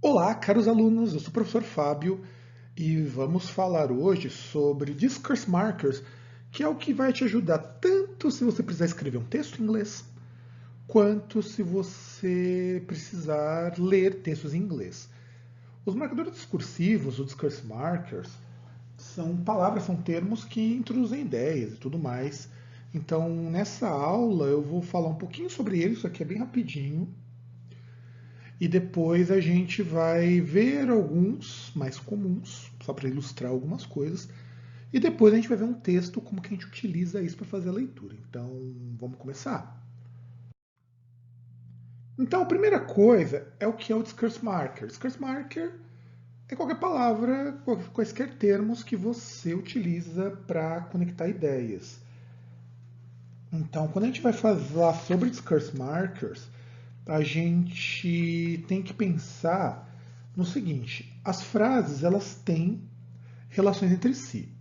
Olá, caros alunos, eu sou o professor Fábio e vamos falar hoje sobre Discourse Markers, que é o que vai te ajudar tanto se você precisar escrever um texto em inglês, quanto se você precisar ler textos em inglês. Os marcadores discursivos, os Discourse Markers, são palavras, são termos que introduzem ideias e tudo mais. Então, nessa aula, eu vou falar um pouquinho sobre eles, isso aqui é bem rapidinho, e depois a gente vai ver alguns mais comuns, só para ilustrar algumas coisas. E depois a gente vai ver um texto, como que a gente utiliza isso para fazer a leitura. Então, vamos começar? Então, a primeira coisa é o que é o discurse marker. Discurse marker é qualquer palavra, quaisquer termos que você utiliza para conectar ideias. Então, quando a gente vai falar sobre discurse markers, a gente tem que pensar no seguinte: as frases elas têm relações entre si.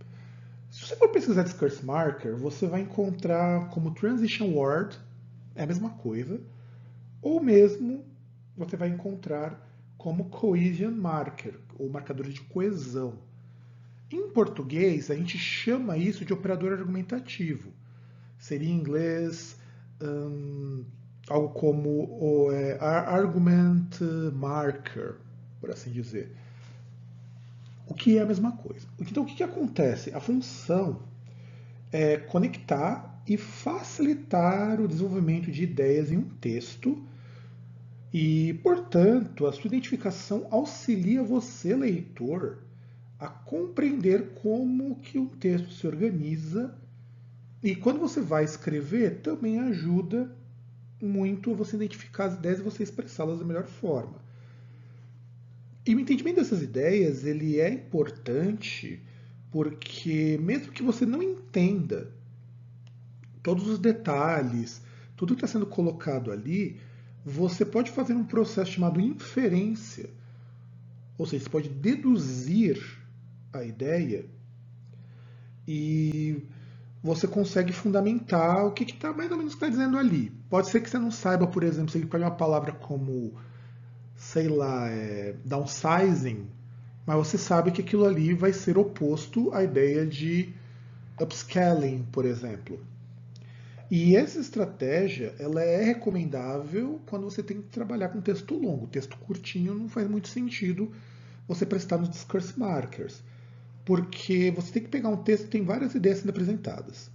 Se você for pesquisar discurse marker, você vai encontrar como transition word, é a mesma coisa, ou mesmo você vai encontrar como cohesion marker, ou marcadores de coesão. Em português, a gente chama isso de operador argumentativo. Seria em inglês hum, algo como argument marker, por assim dizer. O que é a mesma coisa. Então, o que acontece? A função é conectar e facilitar o desenvolvimento de ideias em um texto e, portanto, a sua identificação auxilia você, leitor, a compreender como que um texto se organiza e quando você vai escrever também ajuda muito você identificar as ideias e você expressá-las da melhor forma. E o entendimento dessas ideias ele é importante porque mesmo que você não entenda todos os detalhes, tudo que está sendo colocado ali, você pode fazer um processo chamado inferência, ou seja, você pode deduzir a ideia e você consegue fundamentar o que está mais ou menos está dizendo ali. Pode ser que você não saiba, por exemplo, se ele pega uma palavra como, sei lá, downsizing, mas você sabe que aquilo ali vai ser oposto à ideia de upscaling, por exemplo. E essa estratégia ela é recomendável quando você tem que trabalhar com texto longo. Texto curtinho não faz muito sentido você prestar nos discourse markers, porque você tem que pegar um texto que tem várias ideias sendo apresentadas.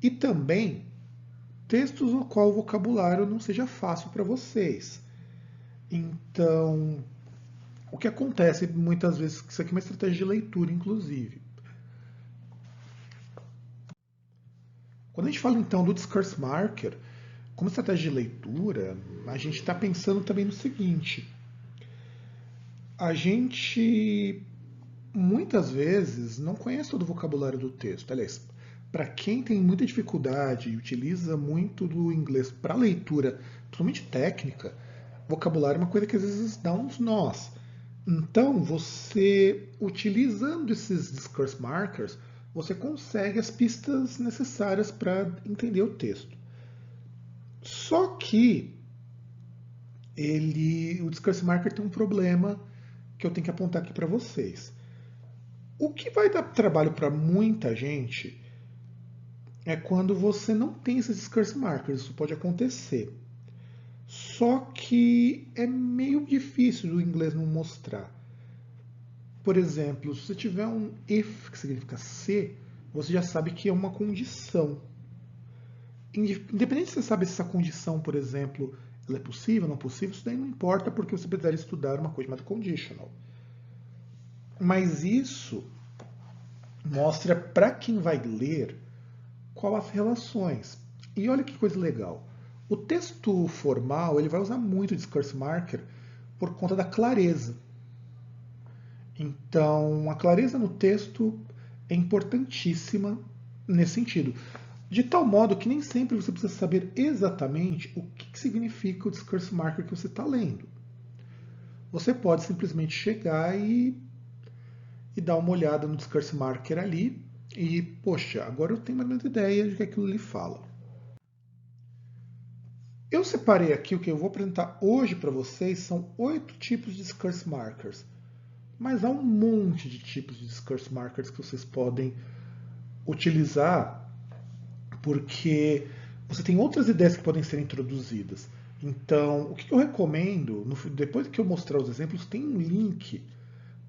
E também textos no qual o vocabulário não seja fácil para vocês. Então, o que acontece muitas vezes, isso aqui é uma estratégia de leitura, inclusive. Quando a gente fala então do discourse marker, como estratégia de leitura, a gente está pensando também no seguinte: a gente muitas vezes não conhece todo o vocabulário do texto. Aliás, para quem tem muita dificuldade e utiliza muito do inglês para leitura, principalmente técnica, vocabulário é uma coisa que às vezes dá uns nós. Então, você utilizando esses discourse markers, você consegue as pistas necessárias para entender o texto. Só que o discourse marker tem um problema que eu tenho que apontar aqui para vocês. O que vai dar trabalho para muita gente é quando você não tem esses discourse markers. Isso pode acontecer. Só que é meio difícil do inglês não mostrar. Por exemplo, se você tiver um if, que significa se, você já sabe que é uma condição. Independente se você sabe se essa condição, por exemplo, ela é possível ou não possível, isso daí não importa porque você precisaria estudar uma coisa chamada conditional. Mas isso mostra para quem vai ler qual as relações. E olha que coisa legal. O texto formal ele vai usar muito o discourse marker por conta da clareza. Então, a clareza no texto é importantíssima nesse sentido. De tal modo que nem sempre você precisa saber exatamente o que significa o discourse marker que você está lendo. Você pode simplesmente chegar e dar uma olhada no discourse marker ali e, poxa, agora eu tenho mais ou menos ideia de que aquilo lhe fala. Eu separei aqui o que eu vou apresentar hoje para vocês, são 8 tipos de discourse markers. Mas há um monte de tipos de discourse markers que vocês podem utilizar, porque você tem outras ideias que podem ser introduzidas. Então, o que eu recomendo, depois que eu mostrar os exemplos, tem um link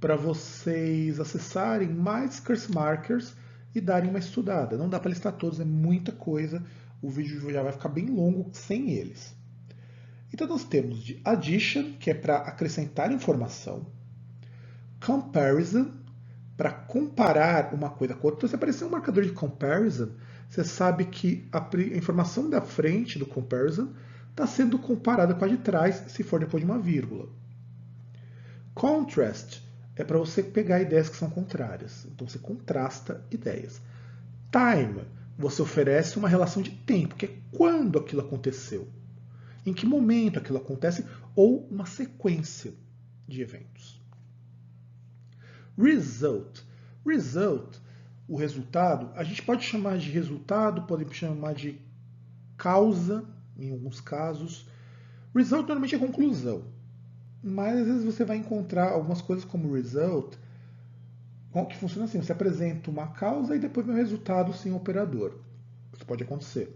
para vocês acessarem mais discourse markers e darem uma estudada. Não dá para listar todos, é muita coisa. O vídeo já vai ficar bem longo sem eles. Então nós temos de addition, que é para acrescentar informação. Comparison, para comparar uma coisa com outra. Então, se aparecer um marcador de comparison, você sabe que a informação da frente do comparison está sendo comparada com a de trás, se for depois de uma vírgula. Contrast é para você pegar ideias que são contrárias. Então você contrasta ideias. Time, você oferece uma relação de tempo, que é quando aquilo aconteceu, em que momento aquilo acontece, ou uma sequência de eventos. Result. Result, o resultado, a gente pode chamar de resultado, pode chamar de causa, em alguns casos. Result normalmente é conclusão, mas às vezes você vai encontrar algumas coisas como result, que funciona assim, você apresenta uma causa e depois vem um resultado sem operador. Isso pode acontecer.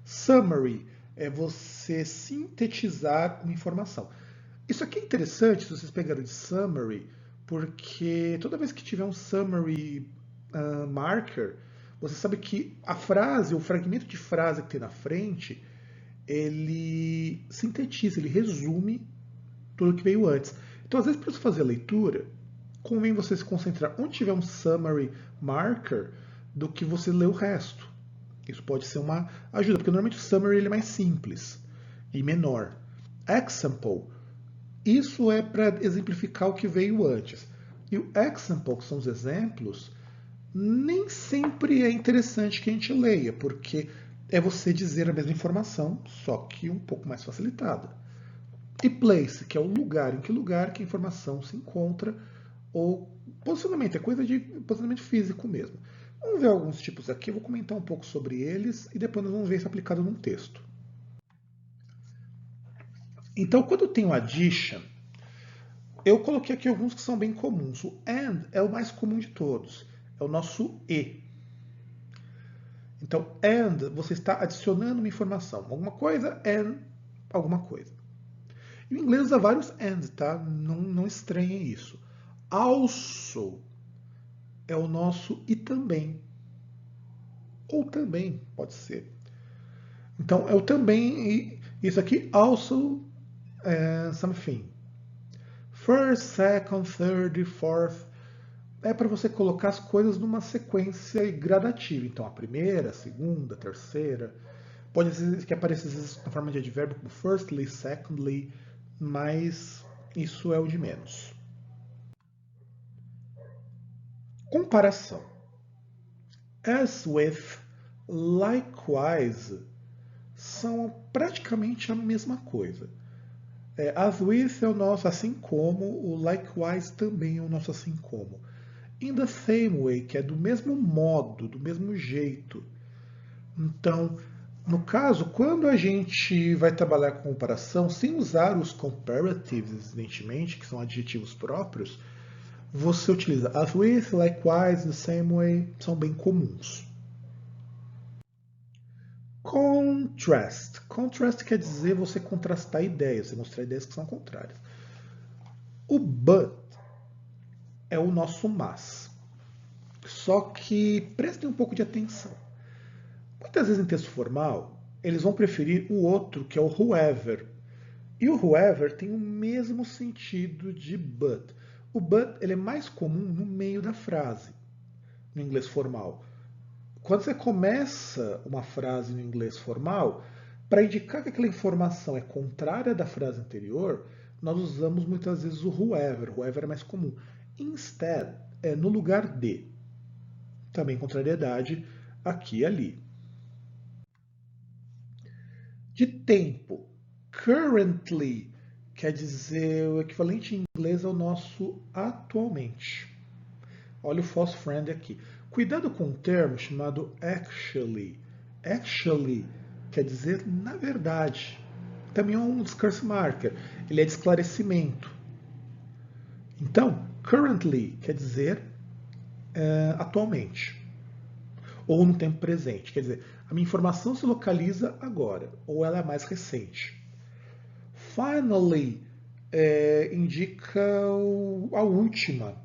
Summary é você sintetizar uma informação. Isso aqui é interessante, se vocês pegaram de summary, porque toda vez que tiver um summary marker, você sabe que a frase, o fragmento de frase que tem na frente, ele sintetiza, ele resume tudo que veio antes. Então, às vezes, para você fazer a leitura, convém você se concentrar onde tiver um summary marker do que você ler o resto. Isso pode ser uma ajuda, porque normalmente o summary ele é mais simples e menor. Example, isso é para exemplificar o que veio antes. E o example, que são os exemplos, nem sempre é interessante que a gente leia, porque é você dizer a mesma informação, só que um pouco mais facilitada. E place, que é o lugar, em que lugar que a informação se encontra, ou posicionamento, é coisa de posicionamento físico mesmo. Vamos ver alguns tipos aqui, eu vou comentar um pouco sobre eles e depois nós vamos ver isso aplicado num texto. Então, quando eu tenho addition, eu coloquei aqui alguns que são bem comuns. O and é o mais comum de todos, é o nosso e. Então, and, você está adicionando uma informação, alguma coisa, and alguma coisa. E o inglês usa vários and, tá? Não estranhem isso. Also é o nosso e também. Ou também, pode ser. Então, é o também, e isso aqui, also something. First, second, third, fourth. É para você colocar as coisas numa sequência gradativa. Então, a primeira, a segunda, a terceira. Pode ser que apareça na forma de advérbio como firstly, secondly, mas isso é o de menos. Comparação. As with, likewise, são praticamente a mesma coisa. As with é o nosso assim como, o likewise também é o nosso assim como. In the same way, que é do mesmo modo, do mesmo jeito. Então, no caso, quando a gente vai trabalhar com comparação, sem usar os comparatives, evidentemente, que são adjetivos próprios, você utiliza as with, likewise, the same way, são bem comuns. Contrast. Contrast quer dizer você contrastar ideias, você mostrar ideias que são contrárias. O but é o nosso mas. Só que prestem um pouco de atenção. Muitas vezes em texto formal, eles vão preferir o outro, que é o whoever. E o whoever tem o mesmo sentido de but. O but ele é mais comum no meio da frase, no inglês formal. Quando você começa uma frase no inglês formal, para indicar que aquela informação é contrária da frase anterior, nós usamos muitas vezes o whoever. O whoever é mais comum. Instead, é no lugar de. Também contrariedade aqui e ali. De tempo. Currently quer dizer o equivalente em inglês ao nosso atualmente. Olha o false friend aqui. Cuidado com um termo chamado actually. Actually quer dizer na verdade. Também é um discurse marker, ele é de esclarecimento. Então, currently quer dizer atualmente, ou no tempo presente, quer dizer, a minha informação se localiza agora, ou ela é mais recente. Finally indica a última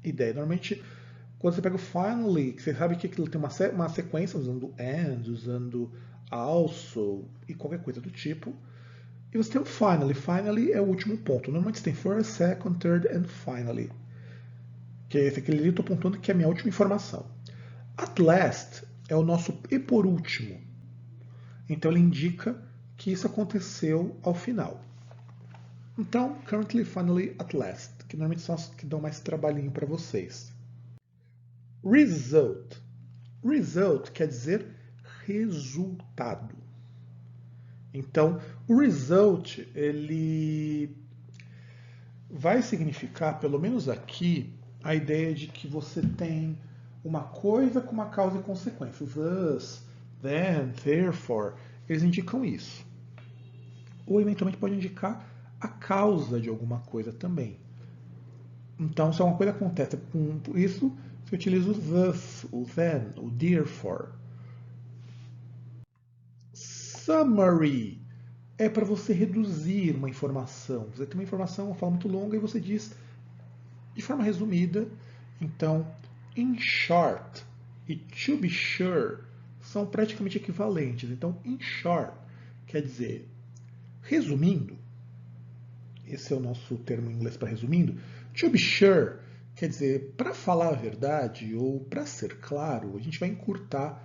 ideia. Normalmente, quando você pega o finally, você sabe que aquilo tem uma sequência usando and, usando also e qualquer coisa do tipo. E você tem o finally. Finally é o último ponto. Normalmente você tem first, second, third and finally. Que é esse aquele ali eu estou apontando que é a minha última informação. At last é o nosso e por último. Então ele indica que isso aconteceu ao final. Então, currently, finally, at last, que normalmente são as que dão mais trabalhinho para vocês. Result. Result quer dizer resultado. Então, o result, ele vai significar, pelo menos aqui, a ideia de que você tem uma coisa com uma causa e consequência. Thus, then, therefore, eles indicam isso. Ou eventualmente pode indicar a causa de alguma coisa também. Então, se alguma coisa acontece por isso, você utiliza o thus, o then, o therefore. Summary é para você reduzir uma informação. Você tem uma informação, uma fala muito longa, e você diz de forma resumida. Então, in short e to be sure são praticamente equivalentes. Então, in short quer dizer, resumindo, esse é o nosso termo em inglês para resumindo. To be sure quer dizer, para falar a verdade ou para ser claro, a gente vai encurtar.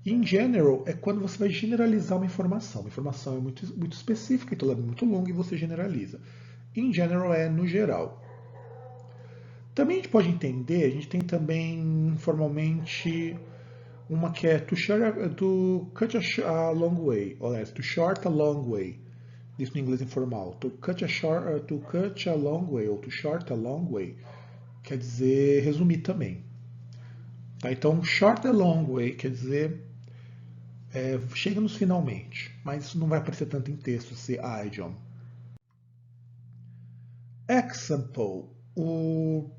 In general é quando você vai generalizar uma informação. Uma informação é muito específica, então ela é muito longa e você generaliza. In general é no geral. Também a gente pode entender, a gente tem também informalmente uma que é to cut a long way, ou to short a long way. Isso no inglês informal. To cut a long way ou to short a long way quer dizer resumir também. Tá? Então, short a long way quer dizer chega-nos finalmente, mas isso não vai aparecer tanto em texto, esse idiom. Example. O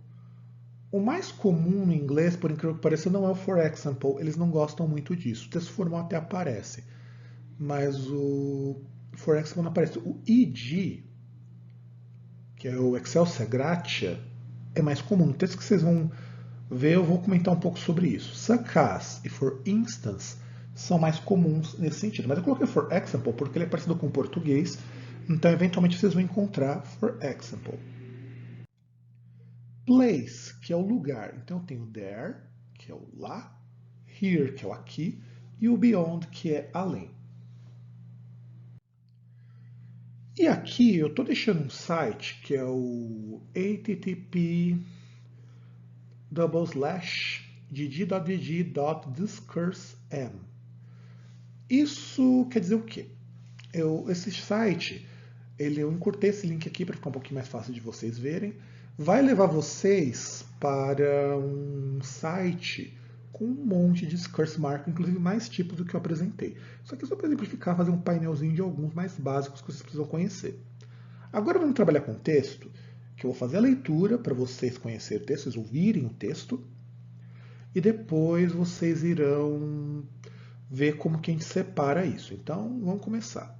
mais comum no inglês, por incrível que pareça, não é o for example. Eles não gostam muito disso. O texto formal até aparece, mas o for example não aparece. O ed, que é o excelsa gratia, é mais comum. No texto que vocês vão ver, eu vou comentar um pouco sobre isso. Such as e for instance são mais comuns nesse sentido. Mas eu coloquei for example porque ele é parecido com o português, então eventualmente vocês vão encontrar for example. Place, que é o lugar. Então eu tenho there, que é o lá, here, que é o aqui, e o beyond, que é além. E aqui eu estou deixando um site que é o http://gg.discursem. Isso quer dizer o quê? Esse site, eu encurtei esse link aqui para ficar um pouquinho mais fácil de vocês verem. Vai levar vocês para um site com um monte de discurse marker, inclusive mais tipos do que eu apresentei. Só que só para exemplificar, fazer um painelzinho de alguns mais básicos que vocês precisam conhecer. Agora vamos trabalhar com texto, que eu vou fazer a leitura para vocês conhecerem o texto, vocês ouvirem o texto, e depois vocês irão ver como que a gente separa isso. Então, vamos começar.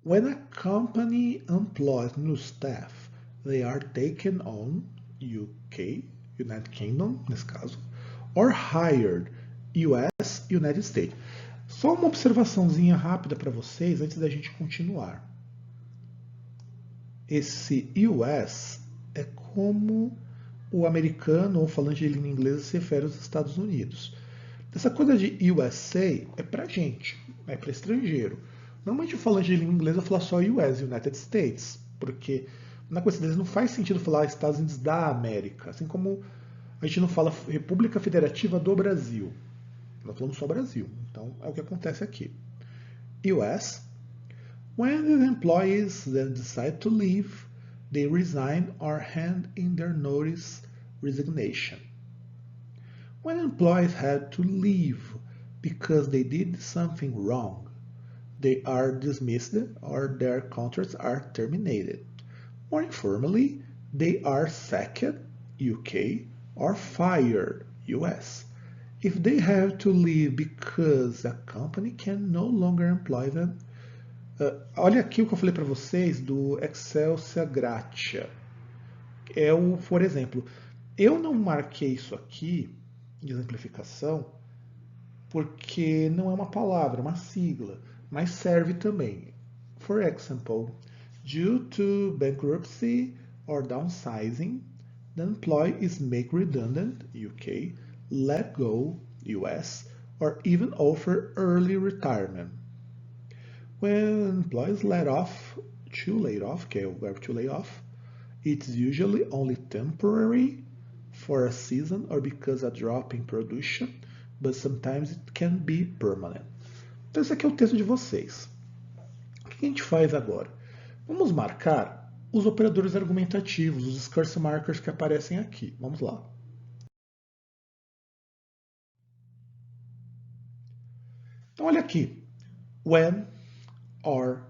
When a company employs new staff, they are taken on UK, United Kingdom, nesse caso, or hired, US, United States. Só uma observaçãozinha rápida para vocês antes da gente continuar. Esse US é como o americano ou falante de língua inglesa se refere aos Estados Unidos. Essa coisa de USA é pra gente, é para estrangeiro. Normalmente o falante de língua inglesa fala só US, United States, porque na questão deles não faz sentido falar Estados Unidos da América, assim como a gente não fala República Federativa do Brasil. Nós falamos só Brasil, então é o que acontece aqui. US. When the employees then decide to leave, they resign or hand in their notice resignation. When employees had to leave because they did something wrong, they are dismissed or their contracts are terminated. More informally, they are sacked, UK, or fired, US. If they have to leave because a company can no longer employ them. Olha aqui o que eu falei para vocês do Excelsia Gratia. Por exemplo, eu não marquei isso aqui de exemplificação porque não é uma palavra, é uma sigla, mas serve também. For example, due to bankruptcy or downsizing, the employee is made redundant, UK, let go, US, or even offer early retirement. When employees let off, to lay off, que é o verbo to lay off, it's usually only temporary for a season or because a drop in production, but sometimes it can be permanent. Então esse aqui é o texto de vocês. O que a gente faz agora? Vamos marcar os operadores argumentativos, os discursive markers que aparecem aqui. Vamos lá. Então olha aqui. When, or,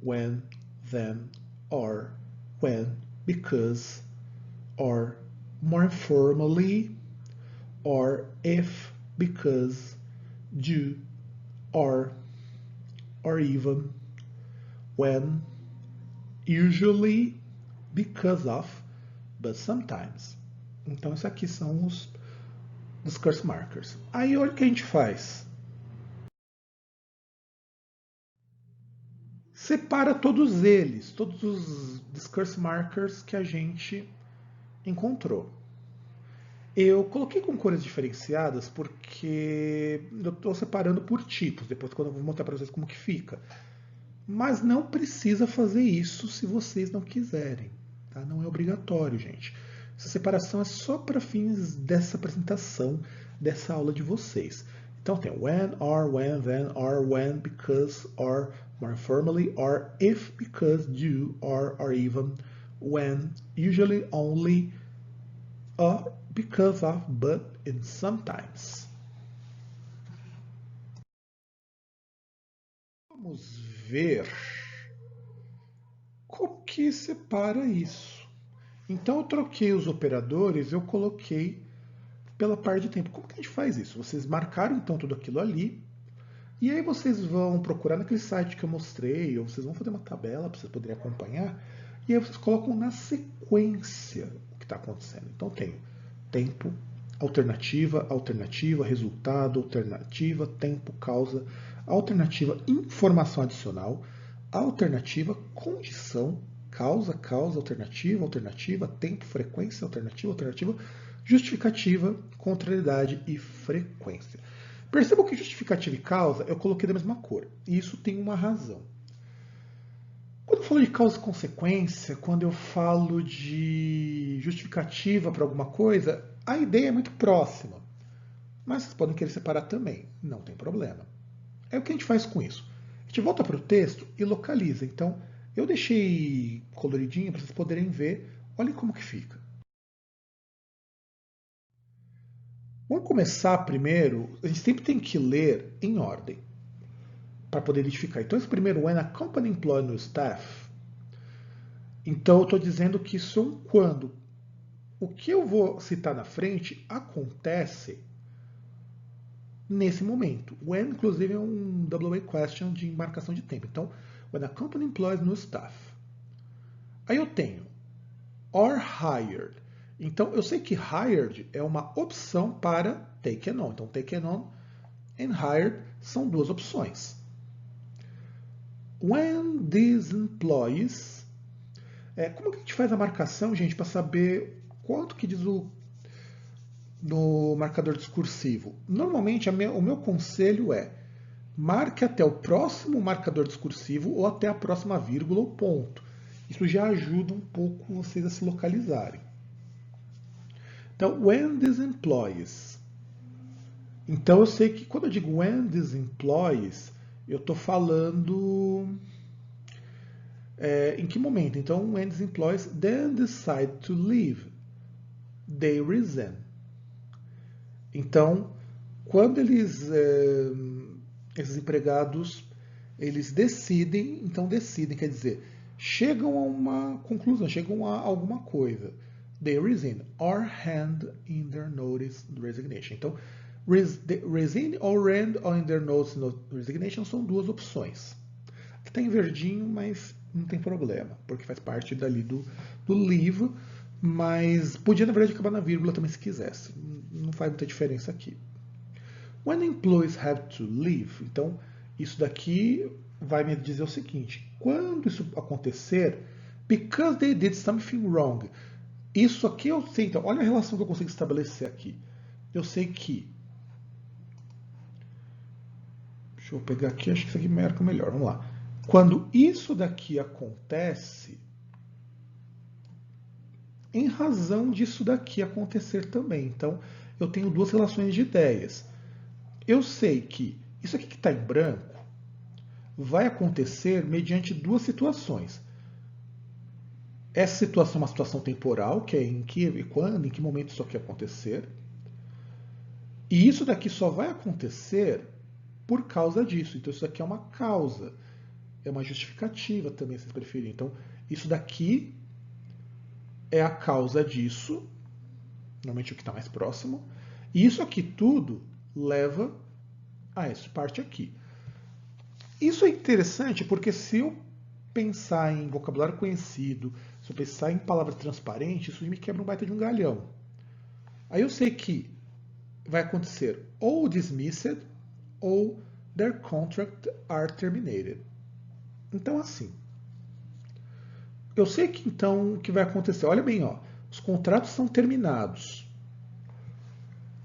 when, then, or, when, because, or, more informally, or, if, because, due, or even, when, usually, because of, but sometimes. Então, isso aqui são os discursive markers. Aí, olha o que a gente faz. Separa todos eles, todos os discursive markers que a gente encontrou. Eu coloquei com cores diferenciadas porque eu estou separando por tipos, depois quando eu vou mostrar para vocês como que fica. Mas não precisa fazer isso se vocês não quiserem. Tá? Não é obrigatório, gente. Essa separação é só para fins dessa apresentação, dessa aula de vocês. Então tem when, or, when, then, or, when, because, or, more informally, or, if, because, due, or even, when, usually, only, because of, but, and sometimes. Vamos ver como que separa isso. Então eu troquei os operadores, eu coloquei pela parte de tempo. Como que a gente faz isso? Vocês marcaram então tudo aquilo ali, e aí vocês vão procurar naquele site que eu mostrei, ou vocês vão fazer uma tabela para vocês poderem acompanhar, e aí vocês colocam na sequência o que está acontecendo. Então tenho tempo, alternativa, alternativa, resultado, alternativa, tempo, causa, alternativa, informação adicional, alternativa, condição, causa, causa, alternativa, alternativa, tempo, frequência, alternativa, alternativa, justificativa, contrariedade e frequência. Percebam que justificativa e causa eu coloquei da mesma cor, e isso tem uma razão. Quando eu falo de causa e consequência, quando eu falo de justificativa para alguma coisa, a ideia é muito próxima. Mas vocês podem querer separar também, não tem problema. Aí o que a gente faz com isso? A gente volta para o texto e localiza. Então, eu deixei coloridinho para vocês poderem ver. Olhem como que fica. Vamos começar primeiro, a gente sempre tem que ler em ordem, para poder identificar. Então, esse primeiro, when a company employs new staff, então eu estou dizendo que isso é um quando. O que eu vou citar na frente acontece nesse momento. When, inclusive, é um WA question de marcação de tempo. Então, when a company employs new staff. Aí eu tenho or hired. Então, eu sei que hired é uma opção para taken on. Então, taken on and hired são duas opções. When these employees... como que a gente faz a marcação, gente, para saber quanto que diz no marcador discursivo? Normalmente, o meu conselho é marque até o próximo marcador discursivo ou até a próxima vírgula ou ponto. Isso já ajuda um pouco vocês a se localizarem. Então, when these employees. Então, eu sei que quando eu digo when these employees, eu estou falando em que momento. Então, when these employees then decide to leave, they resign. Então, quando esses empregados, eles decidem, então decidem, quer dizer, chegam a uma conclusão, chegam a alguma coisa. They resign or hand in their notice resignation. Então, resign or hand in their notice resignation são duas opções. Aqui está em verdinho, mas não tem problema, porque faz parte dali do livro, mas podia, na verdade, acabar na vírgula também se quisesse. Não faz muita diferença aqui. When employees have to leave, então isso daqui vai me dizer o seguinte: quando isso acontecer, because they did something wrong. Isso aqui eu sei, então, olha a relação que eu consigo estabelecer aqui. Eu sei que. Deixa eu pegar aqui, acho que isso aqui marca melhor. Vamos lá. Quando isso daqui acontece, em razão disso daqui acontecer também. Então, eu tenho duas relações de ideias. Eu sei que isso aqui que está em branco vai acontecer mediante duas situações. Essa situação é uma situação temporal, que é em que e quando, em que momento isso aqui acontecer. E isso daqui só vai acontecer por causa disso. Então, isso daqui é uma causa. É uma justificativa também, se vocês preferirem. Então, isso daqui é a causa disso, normalmente o que está mais próximo. E isso aqui tudo leva a essa parte aqui. Isso é interessante porque se eu pensar em vocabulário conhecido, se eu pensar em palavras transparentes, isso me quebra um baita de um galhão. Aí eu sei que vai acontecer ou dismissed ou their contract are terminated. Então, assim, eu sei que então o que vai acontecer, olha bem, ó, os contratos são terminados.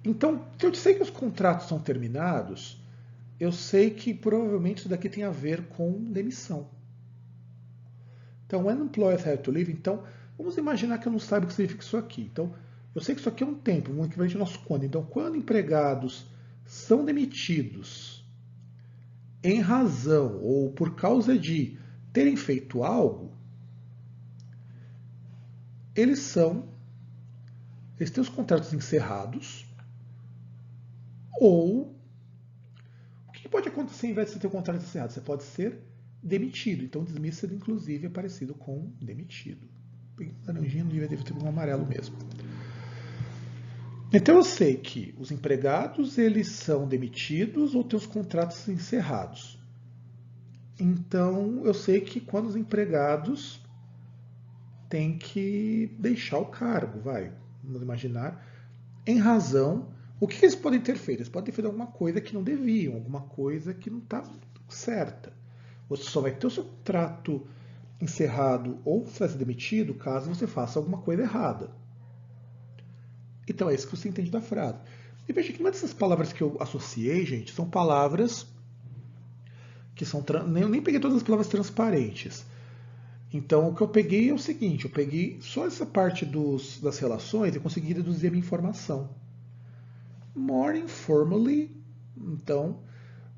Então, se eu sei que os contratos são terminados, eu sei que provavelmente isso daqui tem a ver com demissão. Então, when employees have to leave, então, vamos imaginar que eu não saiba o que significa isso aqui. Então, eu sei que isso aqui é um tempo, um equivalente ao nosso quando. Então, quando empregados são demitidos em razão ou por causa de terem feito algo, eles têm os contratos encerrados, ou o que pode acontecer em vez de você ter o contrato encerrado? Você pode ser demitido. Então, dismissed, inclusive, é parecido com demitido. Laranjinha não devia ter um amarelo mesmo. Então, eu sei que os empregados eles são demitidos ou têm os contratos encerrados. Então, eu sei que quando os empregados têm que deixar o cargo, vamos imaginar, em razão. O que eles podem ter feito? Eles podem ter feito alguma coisa que não deviam, alguma coisa que não está certa. Você só vai ter o seu contrato encerrado ou você vai ser demitido caso você faça alguma coisa errada. Então é isso que você entende da frase. E veja que uma dessas palavras que eu associei, gente, são palavras que são... Eu nem peguei todas as palavras transparentes. Então o que eu peguei é o seguinte, eu peguei só essa parte das relações e consegui deduzir a minha informação. More informally, então,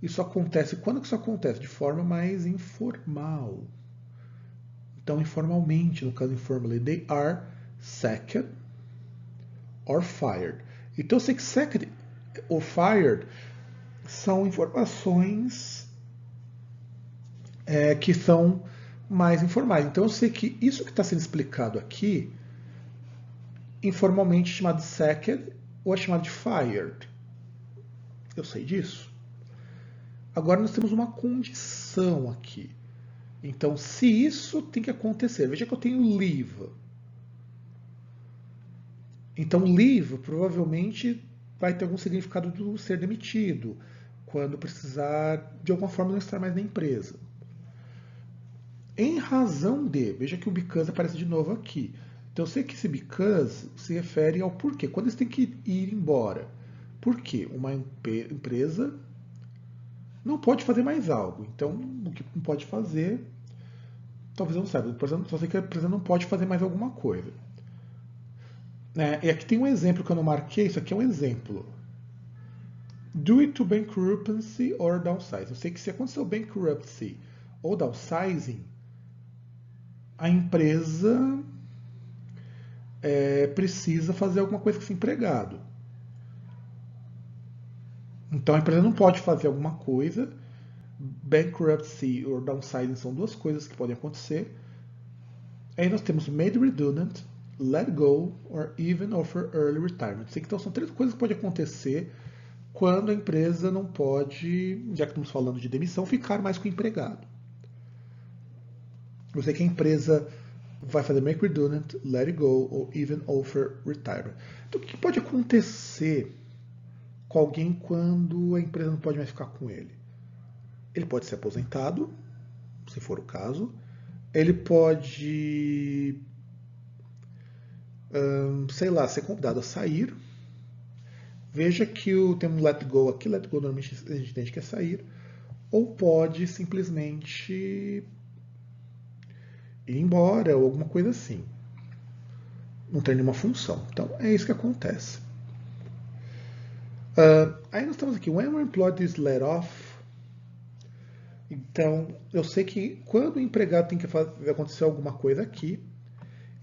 isso acontece, quando que isso acontece? De forma mais informal. Então, informalmente, no caso informally, they are sacked or fired. Então, eu sei que sacked ou fired são informações que são mais informais. Então, eu sei que isso que está sendo explicado aqui, informalmente chamado de sacked ou é chamado de fired. Eu sei disso. Agora nós temos uma condição aqui. Então, se isso tem que acontecer, veja que eu tenho leave. Então, leave provavelmente vai ter algum significado do ser demitido, quando precisar de alguma forma não estar mais na empresa. Em razão de, veja que o because aparece de novo aqui. Então, eu sei que esse because se refere ao porquê. Quando eles têm que ir embora. Por quê? Uma empresa não pode fazer mais algo. Então, o que não pode fazer, talvez eu não saiba. Só sei que a empresa não pode fazer mais alguma coisa. E aqui tem um exemplo que eu não marquei. Isso aqui é um exemplo. Due to bankruptcy or downsizing. Eu sei que se acontecer o bankruptcy ou downsizing, a empresa precisa fazer alguma coisa com esse empregado. Então a empresa não pode fazer alguma coisa. Bankruptcy ou downsizing são duas coisas que podem acontecer. Aí nós temos made redundant, let go or even offer early retirement. Então são três coisas que podem acontecer quando a empresa não pode, já que estamos falando de demissão, ficar mais com o empregado. Eu sei que a empresa vai fazer make redundant, let it go or even offer retirement. Então o que pode acontecer com alguém quando a empresa não pode mais ficar com ele? Ele pode ser aposentado, se for o caso. Ele pode, sei lá, ser convidado a sair. Veja que o termo let go aqui, let go normalmente a gente entende que é sair. Ou pode simplesmente ir embora ou alguma coisa assim. Não tem nenhuma função. Então é isso que acontece. Aí nós estamos aqui, when an employee is let off. Então, eu sei que quando o empregado tem que acontecer alguma coisa aqui,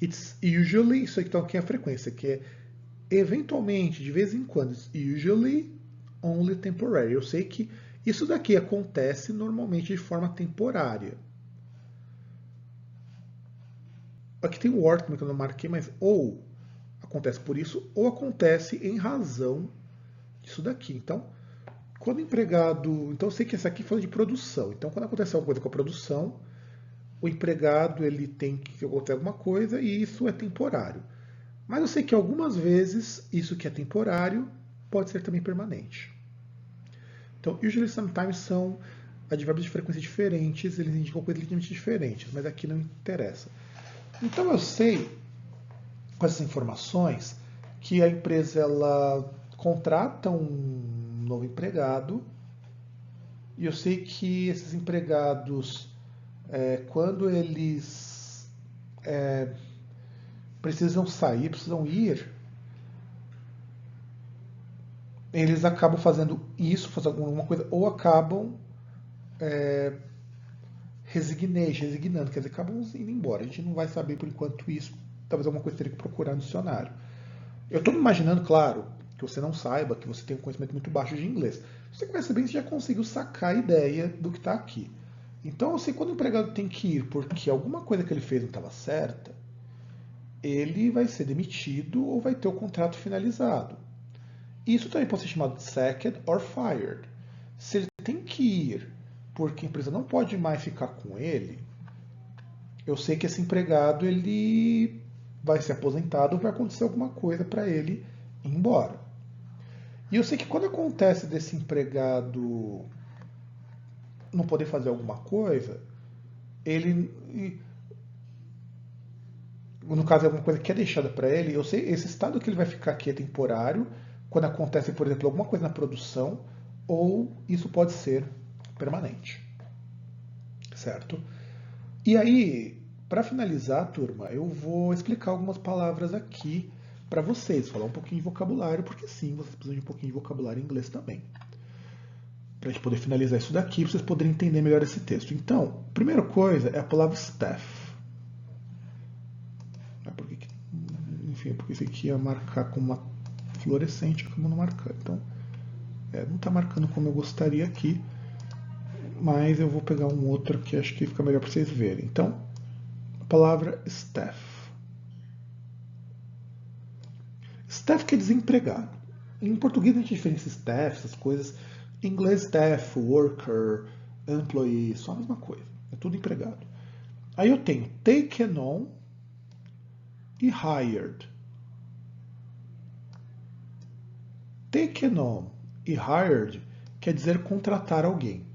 it's usually, isso aqui, então aqui é a frequência, que é eventualmente, de vez em quando, it's usually only temporary. Eu sei que isso daqui acontece normalmente de forma temporária. Aqui tem o or, que eu não marquei, mas ou acontece por isso, ou acontece em razão disso daqui. Então, quando o empregado... Então, eu sei que essa aqui fala de produção. Então, quando acontece alguma coisa com a produção, o empregado ele tem que acontecer alguma coisa e isso é temporário. Mas eu sei que algumas vezes isso que é temporário pode ser também permanente. Então, usually, sometimes são advérbios de frequência diferentes, eles indicam coisas ligeiramente diferentes, mas aqui não interessa. Então, eu sei, com essas informações, que a empresa ela contrata um novo empregado e eu sei que esses empregados, quando eles precisam sair, precisam ir, eles acabam fazendo isso, fazendo alguma coisa, ou acabam resignando, quer dizer, acabam indo embora. A gente não vai saber por enquanto isso, talvez alguma coisa teria que procurar no dicionário. Eu estou me imaginando, claro, que você não saiba, que você tem um conhecimento muito baixo de inglês. Se você conhece bem, você já conseguiu sacar a ideia do que está aqui. Então, eu sei quando o empregado tem que ir porque alguma coisa que ele fez não estava certa, ele vai ser demitido ou vai ter o contrato finalizado. Isso também pode ser chamado de sacked or fired. Se ele tem que ir porque a empresa não pode mais ficar com ele, eu sei que esse empregado ele vai ser aposentado ou vai acontecer alguma coisa para ele ir embora. E eu sei que quando acontece desse empregado não poder fazer alguma coisa, ele, no caso é alguma coisa que é deixada para ele, eu sei esse estado que ele vai ficar aqui é temporário, quando acontece, por exemplo, alguma coisa na produção, ou isso pode ser permanente. Certo? E aí, para finalizar, turma, eu vou explicar algumas palavras aqui para vocês, falar um pouquinho de vocabulário, porque sim, vocês precisam de um pouquinho de vocabulário em inglês também. Para a gente poder finalizar isso daqui, para vocês poderem entender melhor esse texto. Então, a primeira coisa é a palavra staff. Enfim, porque esse aqui ia marcar com uma fluorescente, acabou não marcando. Então, não está marcando como eu gostaria aqui, mas eu vou pegar um outro que acho que fica melhor para vocês verem. Então, a palavra staff. Staff quer dizer empregado. Em português a gente diferencia staff, essas coisas. Em inglês, staff, worker, employee, só a mesma coisa. É tudo empregado. Aí eu tenho taken on e hired. Taken on e hired quer dizer contratar alguém.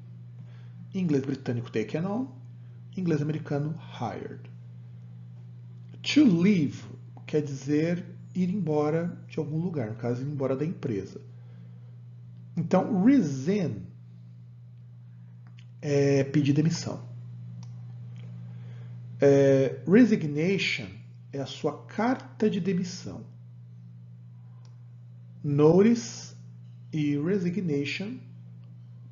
Em inglês britânico, taken on. Em inglês americano, hired. To leave quer dizer ir embora de algum lugar, no caso, ir embora da empresa. Então, resign é pedir demissão. Resignation é a sua carta de demissão. Notice e resignation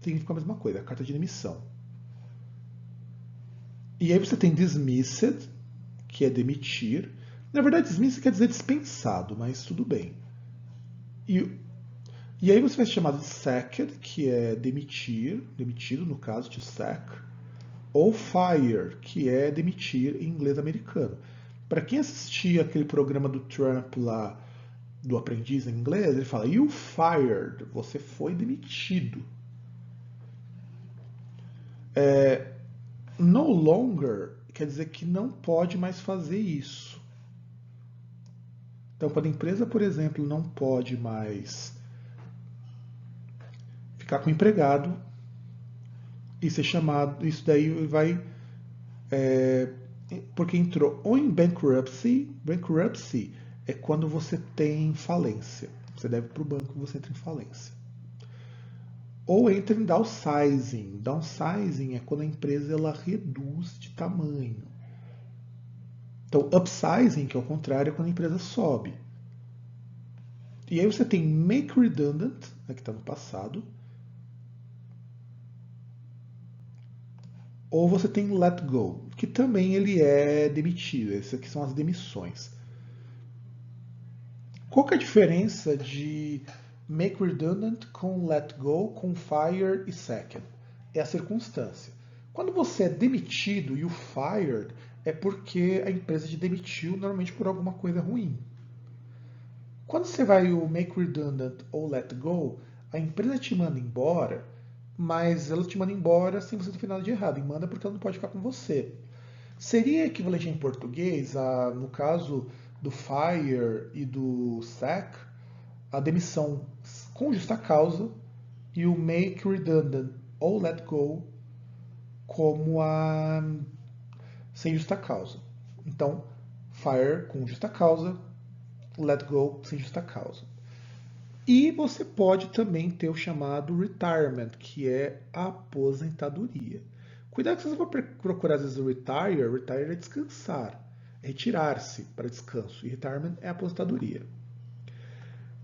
significam a mesma coisa, a carta de demissão. E aí você tem dismissed, que é demitir. Na verdade, dismissed quer dizer dispensado, mas tudo bem. E E aí você vai ser chamado de sacked, que é demitir, demitido no caso, to sack, ou fire, que é demitir em inglês americano. Para quem assistia aquele programa do Trump lá, do aprendiz em inglês, ele fala, you fired, você foi demitido. No longer quer dizer que não pode mais fazer isso. Então, quando a empresa, por exemplo, não pode mais ficar com o empregado e ser chamado, isso daí vai. Porque entrou ou em bankruptcy, bankruptcy é quando você tem falência. Você deve para o banco e você entra em falência. Ou entra em downsizing. Downsizing é quando a empresa ela reduz de tamanho. Então, upsizing, que é o contrário, é quando a empresa sobe. E aí você tem make redundant, que está no passado, ou você tem let go, que também ele é demitido. Essas aqui são as demissões. Qual que é a diferença de make redundant com let go, com fire e second? É a circunstância. Quando você é demitido e o fired é porque a empresa te demitiu normalmente por alguma coisa ruim. Quando você vai o make redundant ou let go, a empresa te manda embora, mas ela te manda embora sem você ter feito nada de errado. E manda porque ela não pode ficar com você. Seria equivalente em português, no caso do fire e do sack, a demissão com justa causa e o make redundant ou let go como a sem justa causa. Então, fire com justa causa, let go sem justa causa. E você pode também ter o chamado retirement, que é a aposentadoria. Cuidado que você vai procurar às vezes o retire. Retire é descansar, é retirar-se para descanso. E retirement é aposentadoria.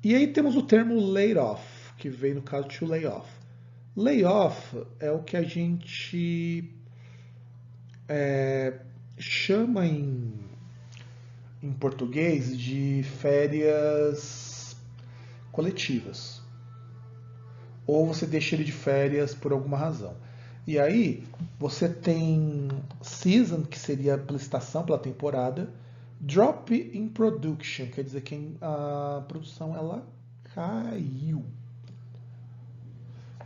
E aí temos o termo laid off, que vem no caso to lay off. Lay off é o que a gente chama em português de férias coletivas. Ou você deixa ele de férias por alguma razão. E aí você tem season, que seria a licitação pela temporada, drop in production, quer dizer que a produção ela caiu.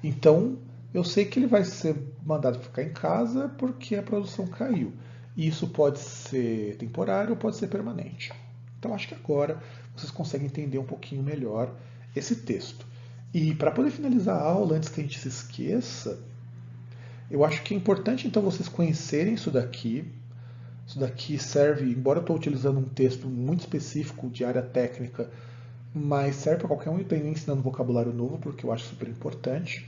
Então eu sei que ele vai ser mandado ficar em casa porque a produção caiu. E isso pode ser temporário ou pode ser permanente. Então acho que agora vocês conseguem entender um pouquinho melhor esse texto. E para poder finalizar a aula, antes que a gente se esqueça, eu acho que é importante então vocês conhecerem isso daqui. Isso daqui serve, embora eu estou utilizando um texto muito específico de área técnica, mas serve para qualquer um e estou ensinando vocabulário novo, porque eu acho super importante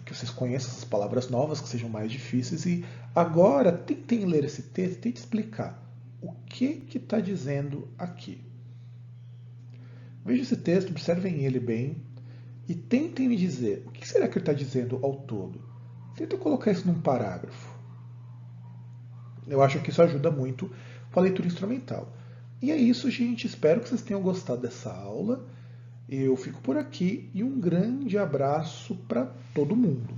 que vocês conheçam essas palavras novas, que sejam mais difíceis. E agora tentem ler esse texto, tentem explicar o que está dizendo aqui. Vejam esse texto, observem ele bem e tentem me dizer o que será que ele está dizendo ao todo. Tenta colocar isso num parágrafo. Eu acho que isso ajuda muito com a leitura instrumental. E é isso, gente. Espero que vocês tenham gostado dessa aula. Eu fico por aqui e um grande abraço para todo mundo.